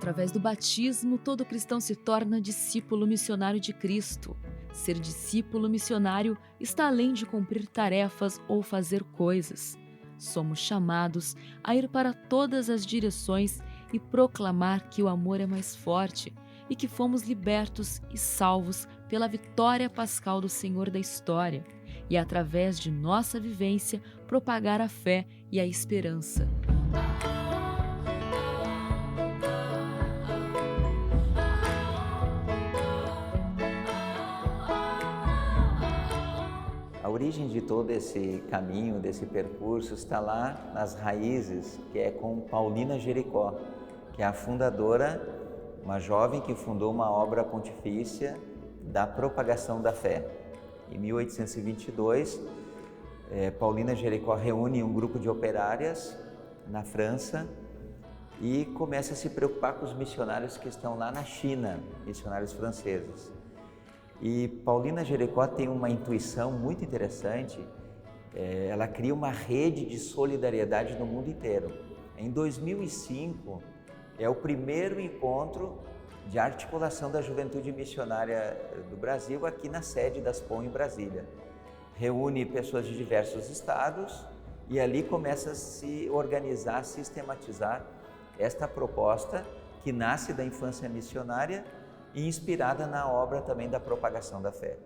Através do batismo, todo cristão se torna discípulo missionário de Cristo. Ser discípulo missionário está além de cumprir tarefas ou fazer coisas. Somos chamados a ir para todas as direções e proclamar que o amor é mais forte e que fomos libertos e salvos pela vitória pascal do Senhor da história, e através de nossa vivência propagar a fé e a esperança. A origem de todo esse caminho, desse percurso, está lá nas raízes, que é com Paulina Jericó, que é a fundadora, uma jovem que fundou uma obra pontifícia da propagação da fé. Em 1822, Paulina Jericó reúne um grupo de operárias na França e começa a se preocupar com os missionários que estão lá na China, missionários franceses. E Paulina Jericó tem uma intuição muito interessante, ela cria uma rede de solidariedade no mundo inteiro. Em 2005, é o primeiro encontro de articulação da juventude missionária do Brasil aqui na sede da ASPOM em Brasília. Reúne pessoas de diversos estados e ali começa a se organizar, a sistematizar esta proposta que nasce da infância missionária e inspirada na obra também da propagação da fé.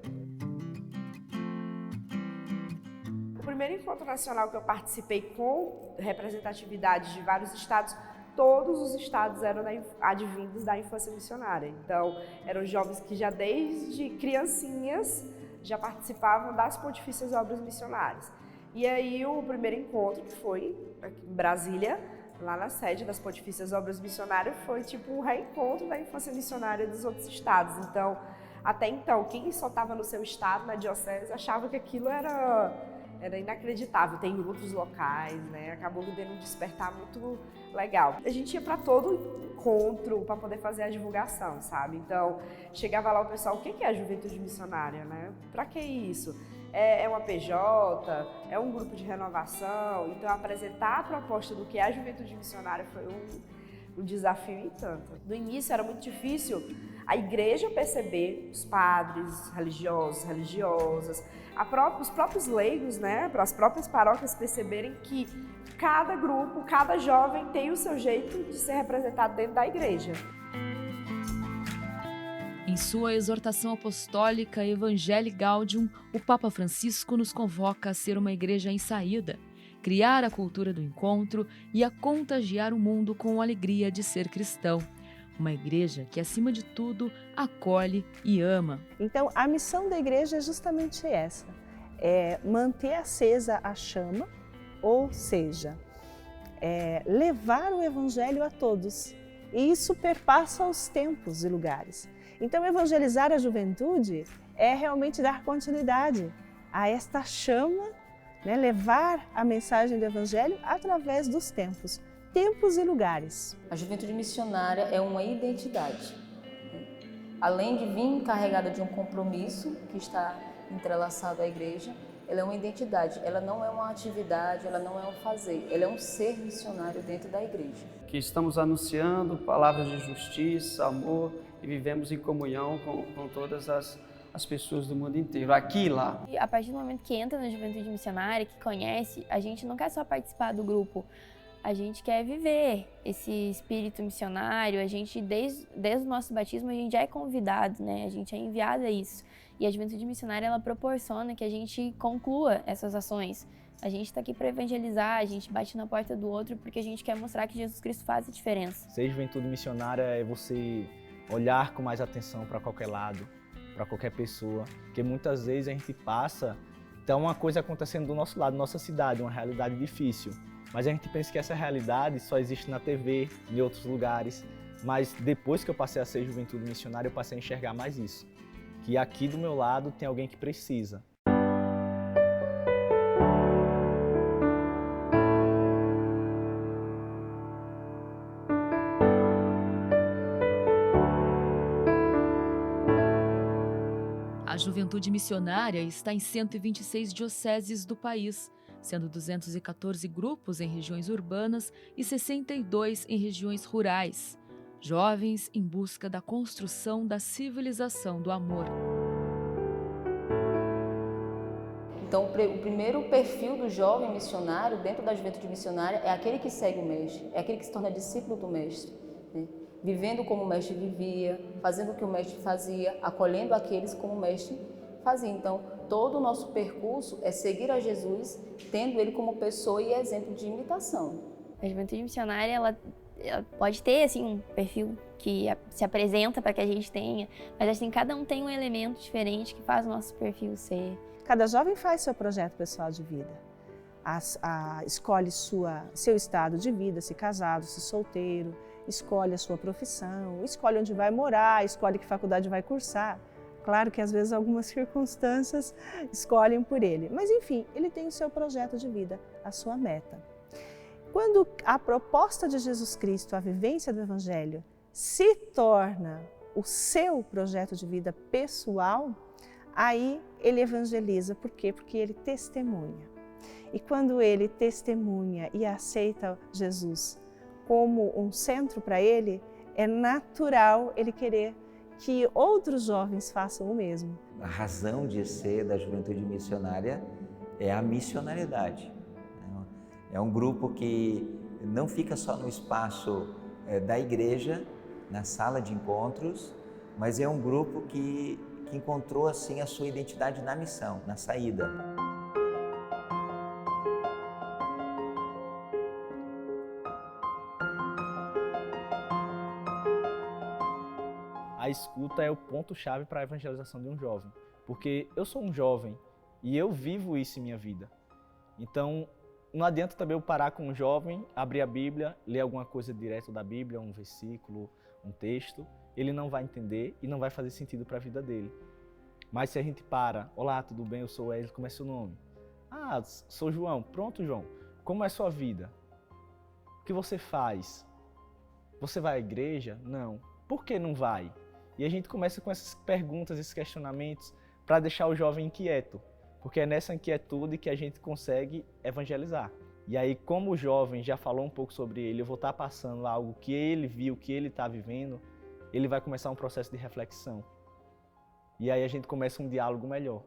O primeiro encontro nacional que eu participei com representatividade de vários estados, todos os estados eram advindos da infância missionária. Então, eram jovens que já desde criancinhas já participavam das Pontifícias Obras Missionárias. E aí o primeiro encontro, que foi aqui em Brasília, lá na sede das Pontifícias Obras Missionárias, foi tipo um reencontro da infância missionária dos outros estados. Então, até então, quem só estava no seu estado, na diocese, achava que aquilo era inacreditável. Tem outros locais, né? Acabou dando um despertar muito legal. A gente ia para todo encontro para poder fazer a divulgação, sabe? Então, chegava lá o pessoal, o que é a juventude missionária, né? Para que isso? É uma PJ, é um grupo de renovação. Então, apresentar a proposta do que é a juventude missionária foi um desafio e tanto. No início era muito difícil a igreja perceber, os padres, religiosos, religiosas, os próprios leigos, né, para as próprias paróquias perceberem que cada grupo, cada jovem tem o seu jeito de ser representado dentro da igreja. Em sua exortação apostólica Evangelii Gaudium, o Papa Francisco nos convoca a ser uma igreja em saída, criar a cultura do encontro e a contagiar o mundo com a alegria de ser cristão. Uma igreja que, acima de tudo, acolhe e ama. Então, a missão da igreja é justamente essa, é manter acesa a chama, ou seja, levar o evangelho a todos. E isso perpassa os tempos e lugares. Então, evangelizar a juventude é realmente dar continuidade a esta chama, né, levar a mensagem do evangelho através dos tempos e lugares. A juventude missionária é uma identidade. Além de vir carregada de um compromisso que está entrelaçado à igreja, ela é uma identidade, ela não é uma atividade, ela não é um fazer, ela é um ser missionário dentro da igreja. Que estamos anunciando palavras de justiça, amor e vivemos em comunhão com todas as pessoas do mundo inteiro, aqui e lá. E a partir do momento que entra na juventude missionária, que conhece, a gente não quer só participar do grupo, a gente quer viver esse espírito missionário. A gente, desde o nosso batismo, a gente já é convidado, né? A gente é enviado a isso. E a juventude missionária, ela proporciona que a gente conclua essas ações. A gente está aqui para evangelizar, a gente bate na porta do outro porque a gente quer mostrar que Jesus Cristo faz a diferença. Ser juventude missionária é você olhar com mais atenção para qualquer lado, para qualquer pessoa, porque muitas vezes a gente passa, então uma coisa acontecendo do nosso lado, nossa cidade, uma realidade difícil. Mas a gente pensa que essa realidade só existe na TV, em outros lugares. Mas depois que eu passei a ser juventude missionária, eu passei a enxergar mais isso. Que aqui do meu lado tem alguém que precisa. A juventude missionária está em 126 dioceses do país, sendo 214 grupos em regiões urbanas e 62 em regiões rurais. Jovens em busca da construção da civilização do amor. Então, o primeiro perfil do jovem missionário dentro da juventude missionária é aquele que segue o mestre, é aquele que se torna discípulo do mestre, né? Vivendo como o mestre vivia, fazendo o que o mestre fazia, acolhendo aqueles como o mestre fazia. Então, todo o nosso percurso é seguir a Jesus, tendo ele como pessoa e exemplo de imitação. A juventude missionária, ela pode ter assim, um perfil que se apresenta para que a gente tenha, mas assim, cada um tem um elemento diferente que faz o nosso perfil ser. Cada jovem faz seu projeto pessoal de vida. Escolhe seu estado de vida, se casado, se solteiro, escolhe a sua profissão, escolhe onde vai morar, escolhe que faculdade vai cursar. Claro que às vezes algumas circunstâncias escolhem por ele, mas enfim, ele tem o seu projeto de vida, a sua meta. Quando a proposta de Jesus Cristo, a vivência do Evangelho, se torna o seu projeto de vida pessoal, aí ele evangeliza. Por quê? Porque ele testemunha. E quando ele testemunha e aceita Jesus como um centro para ele, é natural ele querer que outros jovens façam o mesmo. A razão de ser da juventude missionária é a missionariedade. É um grupo que não fica só no espaço da igreja, na sala de encontros, mas é um grupo que encontrou assim a sua identidade na missão, na saída. A escuta é o ponto-chave para a evangelização de um jovem, porque eu sou um jovem e eu vivo isso em minha vida. Então, não adianta também eu parar com um jovem, abrir a Bíblia, ler alguma coisa direto da Bíblia, um versículo, um texto, ele não vai entender e não vai fazer sentido para a vida dele. Mas se a gente para, olá, tudo bem, eu sou Wesley, como é seu nome? Ah, sou João. Pronto, João, como é a sua vida? O que você faz? Você vai à igreja? Não. Por que não vai? E a gente começa com essas perguntas, esses questionamentos, para deixar o jovem inquieto, porque é nessa inquietude que a gente consegue evangelizar. E aí, como o jovem já falou um pouco sobre ele, eu vou estar passando algo que ele viu, que ele está vivendo, ele vai começar um processo de reflexão. E aí a gente começa um diálogo melhor.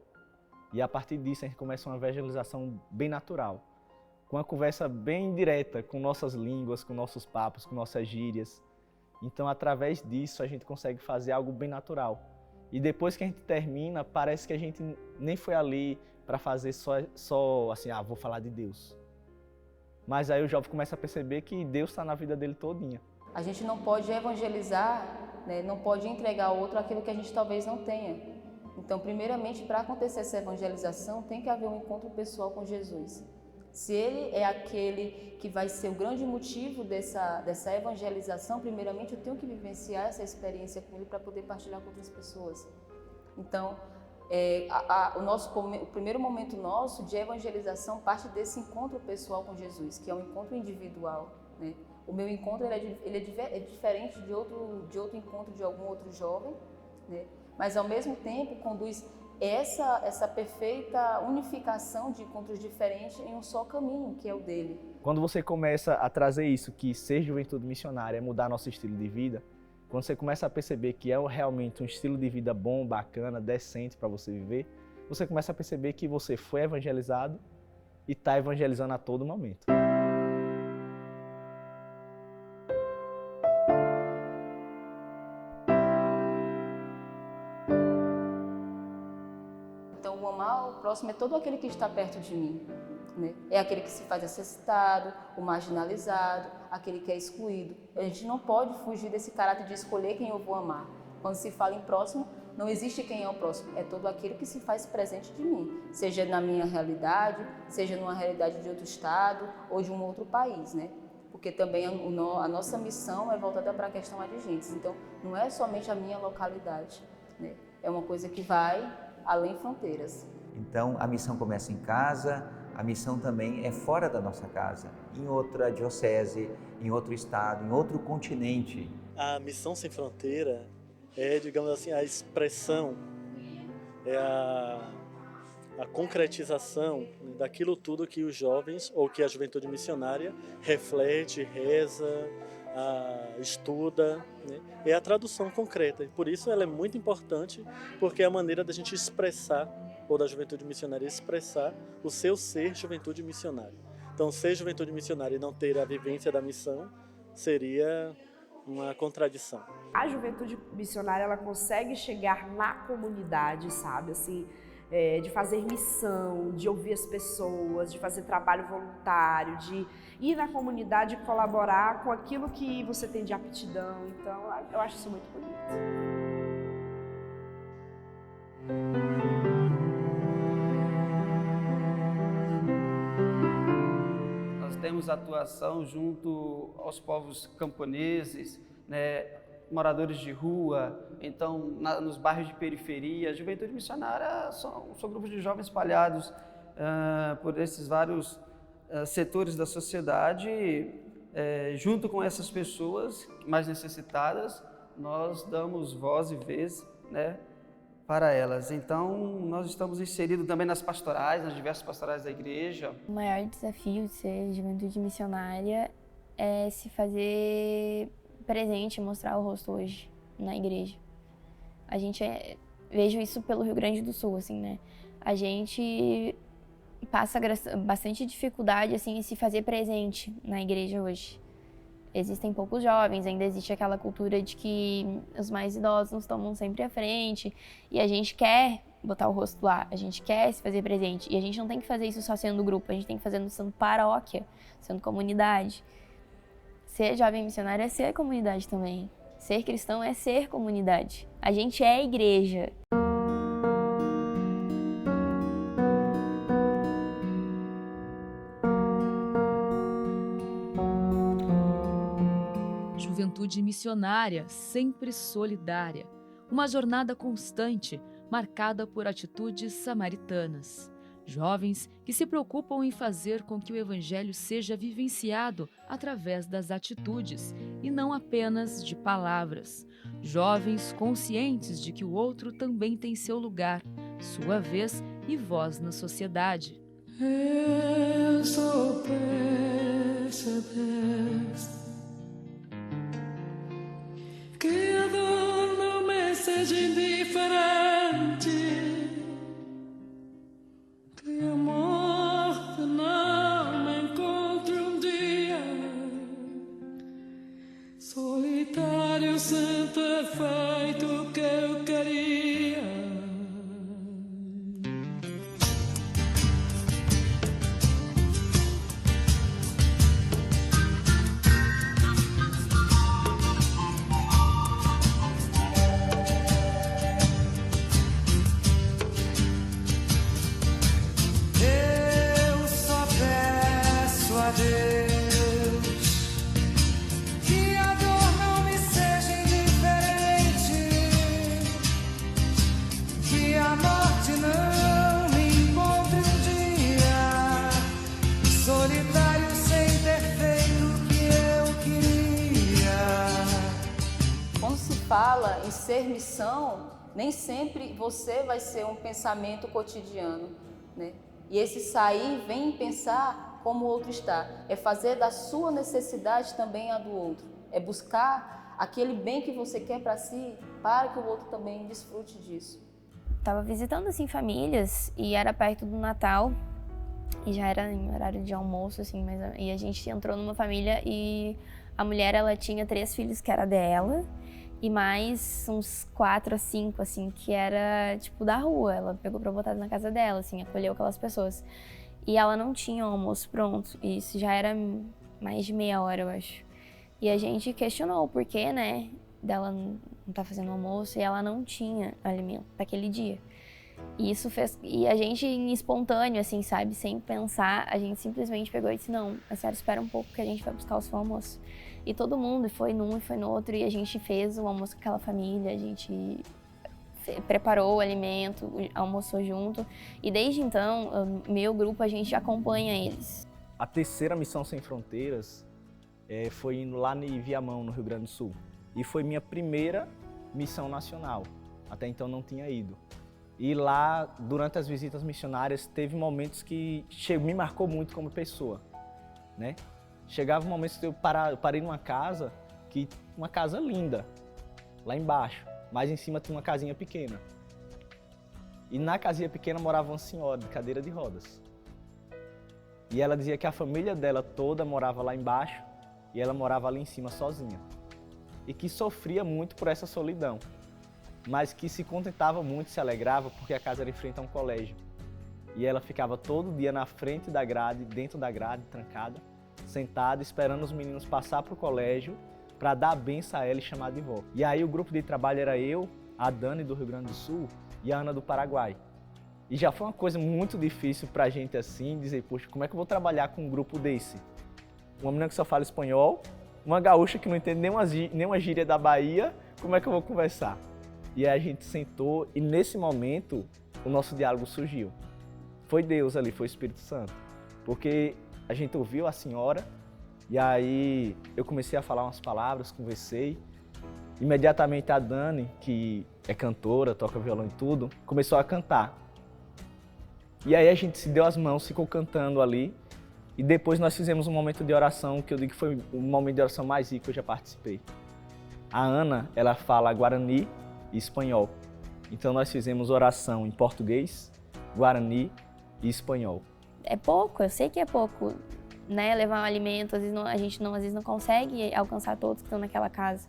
E a partir disso a gente começa uma evangelização bem natural, com uma conversa bem direta, com nossas línguas, com nossos papos, com nossas gírias. Então, através disso, a gente consegue fazer algo bem natural. E depois que a gente termina, parece que a gente nem foi ali para fazer só assim, vou falar de Deus. Mas aí o jovem começa a perceber que Deus está na vida dele todinha. A gente não pode evangelizar, né, não pode entregar ao outro aquilo que a gente talvez não tenha. Então, primeiramente, para acontecer essa evangelização, tem que haver um encontro pessoal com Jesus. Se ele é aquele que vai ser o grande motivo dessa evangelização, primeiramente eu tenho que vivenciar essa experiência com ele para poder partilhar com outras pessoas. Então, o primeiro momento nosso de evangelização parte desse encontro pessoal com Jesus, que é um encontro individual, né? O meu encontro é diferente de outro encontro de algum outro jovem, né? Mas ao mesmo tempo conduz essa perfeita unificação de encontros diferentes em um só caminho, que é o dele. Quando você começa a trazer isso, que ser juventude missionária é mudar nosso estilo de vida, quando você começa a perceber que é realmente um estilo de vida bom, bacana, decente para você viver, você começa a perceber que você foi evangelizado e está evangelizando a todo momento. O próximo é todo aquele que está perto de mim, né? É aquele que se faz necessitado, o marginalizado, aquele que é excluído. A gente não pode fugir desse caráter de escolher quem eu vou amar. Quando se fala em próximo, não existe quem é o próximo, é todo aquele que se faz presente de mim, seja na minha realidade, seja numa realidade de outro estado ou de um outro país, né? Porque também a nossa missão é voltada para a questão adigentes. Então, não é somente a minha localidade, né? É uma coisa que vai além fronteiras. Então, a missão começa em casa, a missão também é fora da nossa casa, em outra diocese, em outro estado, em outro continente. A Missão Sem Fronteira é, digamos assim, a expressão, é a concretização daquilo tudo que os jovens ou que a juventude missionária reflete, reza, estuda, né? É a tradução concreta. E por isso ela é muito importante, porque é a maneira da gente expressar, ou da juventude missionária expressar o seu ser juventude missionária. Então, ser juventude missionária e não ter a vivência da missão seria uma contradição. A juventude missionária, ela consegue chegar na comunidade, sabe, assim, de fazer missão, de ouvir as pessoas, de fazer trabalho voluntário, de ir na comunidade e colaborar com aquilo que você tem de aptidão. Então, eu acho isso muito bonito. Temos atuação junto aos povos camponeses, né, moradores de rua, então nos bairros de periferia. A juventude missionária são grupos de jovens espalhados por esses vários setores da sociedade. Junto com essas pessoas mais necessitadas, nós damos voz e vez, né, para elas. Então, nós estamos inseridos também nas pastorais, nas diversas pastorais da igreja. O maior desafio de ser juventude missionária é se fazer presente, mostrar o rosto hoje na igreja. A gente vejo isso pelo Rio Grande do Sul, assim, né? A gente passa bastante dificuldade, assim, em se fazer presente na igreja hoje. Existem poucos jovens, ainda existe aquela cultura de que os mais idosos nos tomam sempre à frente e a gente quer botar o rosto lá, a gente quer se fazer presente e a gente não tem que fazer isso só sendo grupo, a gente tem que fazer sendo paróquia, sendo comunidade. Ser jovem missionário é ser comunidade também. Ser cristão é ser comunidade. A gente é igreja. Juventude missionária, sempre solidária. Uma jornada constante, marcada por atitudes samaritanas. Jovens que se preocupam em fazer com que o Evangelho seja vivenciado através das atitudes e não apenas de palavras. Jovens conscientes de que o outro também tem seu lugar, sua vez e voz na sociedade. Eu sou percebes que a dor não me seja indiferente, que a morte não me encontre um dia solitário sem ter feito o que eu queria. Fala em ser missão, nem sempre você vai ser um pensamento cotidiano, né? E esse sair vem pensar como o outro está, é fazer da sua necessidade também a do outro, é buscar aquele bem que você quer para si, para que o outro também desfrute disso. Tava visitando assim famílias e era perto do Natal e já era em horário de almoço assim, e a gente entrou numa família e a mulher ela tinha 3 filhos que era dela. E mais uns 4 a 5, assim, que era, tipo, da rua. Ela pegou pra botar na casa dela, assim, acolheu aquelas pessoas. E ela não tinha o almoço pronto. E isso já era mais de meia hora, eu acho. E a gente questionou o porquê, né, dela não tá fazendo almoço. E ela não tinha alimento pra aquele dia. E isso fez... E a gente, em espontâneo, assim, sabe, sem pensar, a gente simplesmente pegou e disse, não, a senhora espera um pouco que a gente vai buscar o seu almoço. E todo mundo foi num e foi no outro, e a gente fez o almoço com aquela família, a gente preparou o alimento, almoçou junto. E desde então, o meu grupo, a gente acompanha eles. A terceira Missão Sem Fronteiras foi lá em Viamão, no Rio Grande do Sul. E foi minha primeira missão nacional. Até então não tinha ido. E lá, durante as visitas missionárias, teve momentos que me marcou muito como pessoa, né? Chegava um momento que eu parei numa casa que uma casa linda, lá embaixo, mas em cima tinha uma casinha pequena. E na casinha pequena morava uma senhora de cadeira de rodas. E ela dizia que a família dela toda morava lá embaixo e ela morava ali em cima sozinha. E que sofria muito por essa solidão, mas que se contentava muito, se alegrava porque a casa era em frente a um colégio. E ela ficava todo dia na frente da grade, dentro da grade, trancada, sentada, esperando os meninos passar para o colégio para dar a benção a ela e chamar de vó. E aí o grupo de trabalho era eu, a Dani do Rio Grande do Sul e a Ana do Paraguai. E já foi uma coisa muito difícil para a gente assim, dizer, poxa, como é que eu vou trabalhar com um grupo desse? Uma menina que só fala espanhol, uma gaúcha que não entende nenhuma gíria da Bahia, como é que eu vou conversar? E aí a gente sentou e nesse momento o nosso diálogo surgiu. Foi Deus ali, foi o Espírito Santo. Porque a gente ouviu a senhora e aí eu comecei a falar umas palavras, conversei. Imediatamente a Dani, que é cantora, toca violão e tudo, começou a cantar. E aí a gente se deu as mãos, ficou cantando ali. E depois nós fizemos um momento de oração, que eu digo que foi o momento de oração mais rico que eu já participei. A Ana, ela fala Guarani e espanhol. Então nós fizemos oração em português, Guarani e espanhol. É pouco, eu sei que é pouco, né? Levar um alimento, às vezes a gente às vezes não consegue alcançar todos que estão naquela casa.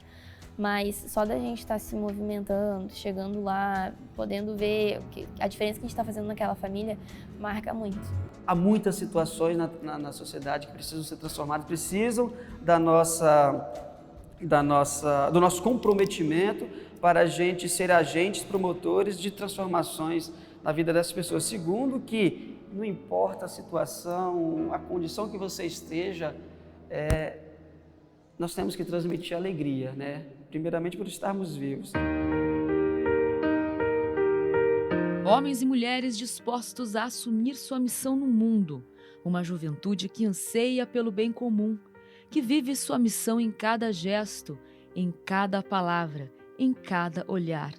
Mas só da gente estar se movimentando, chegando lá, podendo ver a diferença que a gente está fazendo naquela família, marca muito. Há muitas situações na sociedade que precisam ser transformadas, precisam do nosso comprometimento para a gente ser agentes promotores de transformações na vida dessas pessoas. Segundo, que não importa a situação, a condição que você esteja, nós temos que transmitir alegria, né? Primeiramente por estarmos vivos. Homens e mulheres dispostos a assumir sua missão no mundo. Uma juventude que anseia pelo bem comum, que vive sua missão em cada gesto, em cada palavra, em cada olhar.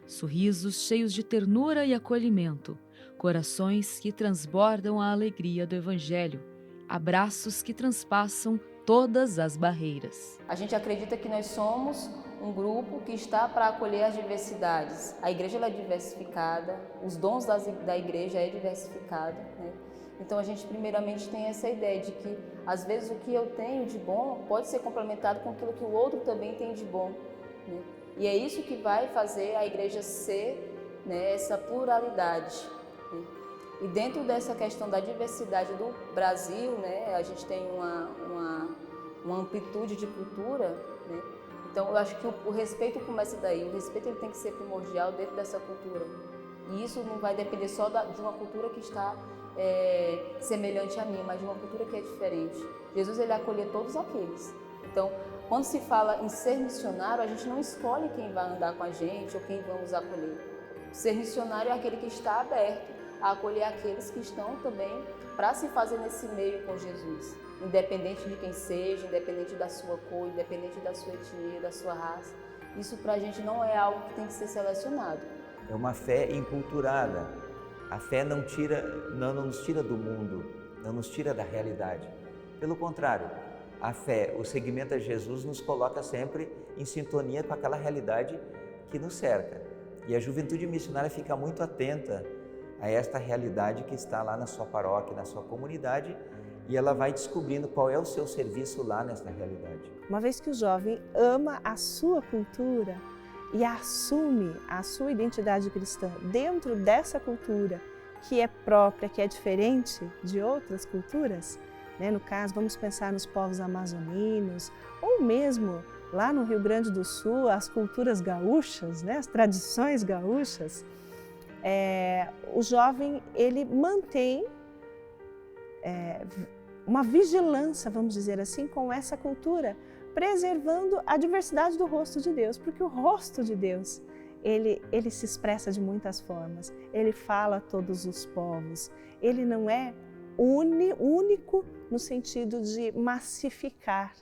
Sorrisos cheios de ternura e acolhimento. Corações que transbordam a alegria do Evangelho. Abraços que transpassam todas as barreiras. A gente acredita que nós somos um grupo que está para acolher as diversidades. A igreja ela é diversificada, os dons da igreja é diversificado, né? Então a gente primeiramente tem essa ideia de que às vezes o que eu tenho de bom pode ser complementado com aquilo que o outro também tem de bom, né? E é isso que vai fazer a igreja ser, né, essa pluralidade, né? E dentro dessa questão da diversidade do Brasil, né, a gente tem uma amplitude de cultura, né? Então eu acho que o respeito começa daí, o respeito ele tem que ser primordial dentro dessa cultura. E isso não vai depender só de uma cultura que está semelhante a mim, mas de uma cultura que é diferente. Jesus ele acolheu todos aqueles. Então, quando se fala em ser missionário, a gente não escolhe quem vai andar com a gente ou quem vamos acolher. Ser missionário é aquele que está aberto a acolher aqueles que estão também para se fazer nesse meio com Jesus. Independente de quem seja, independente da sua cor, independente da sua etnia, da sua raça. Isso para a gente não é algo que tem que ser selecionado. É uma fé enculturada. A fé não nos tira do mundo, não nos tira da realidade. Pelo contrário, a fé, o seguimento a Jesus nos coloca sempre em sintonia com aquela realidade que nos cerca. E a juventude missionária fica muito atenta a esta realidade que está lá na sua paróquia, na sua comunidade, e ela vai descobrindo qual é o seu serviço lá nesta realidade. Uma vez que o jovem ama a sua cultura e assume a sua identidade cristã dentro dessa cultura que é própria, que é diferente de outras culturas, né? No caso, vamos pensar nos povos amazoninos, ou mesmo lá no Rio Grande do Sul, as culturas gaúchas, né? As tradições gaúchas. O jovem ele mantém uma vigilância, vamos dizer assim, com essa cultura, preservando a diversidade do rosto de Deus, porque o rosto de Deus, ele se expressa de muitas formas, ele fala a todos os povos, ele não é único no sentido de massificar,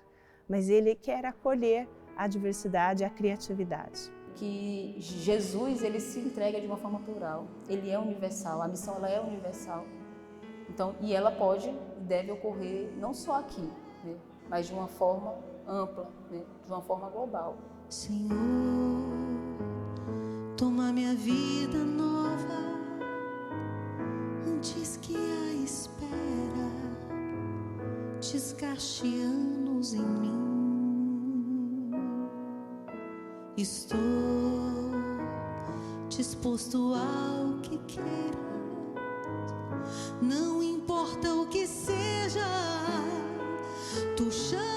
mas ele quer acolher a diversidade, a criatividade. Que Jesus ele se entrega de uma forma plural, ele é universal, a missão ela é universal. Então, e ela pode e deve ocorrer não só aqui, né, mas de uma forma ampla, né, de uma forma global. Senhor, toma minha vida nova antes que a espera desgaste anos em mim. Estou disposto ao que queiras, não importa o que seja, tu chamas.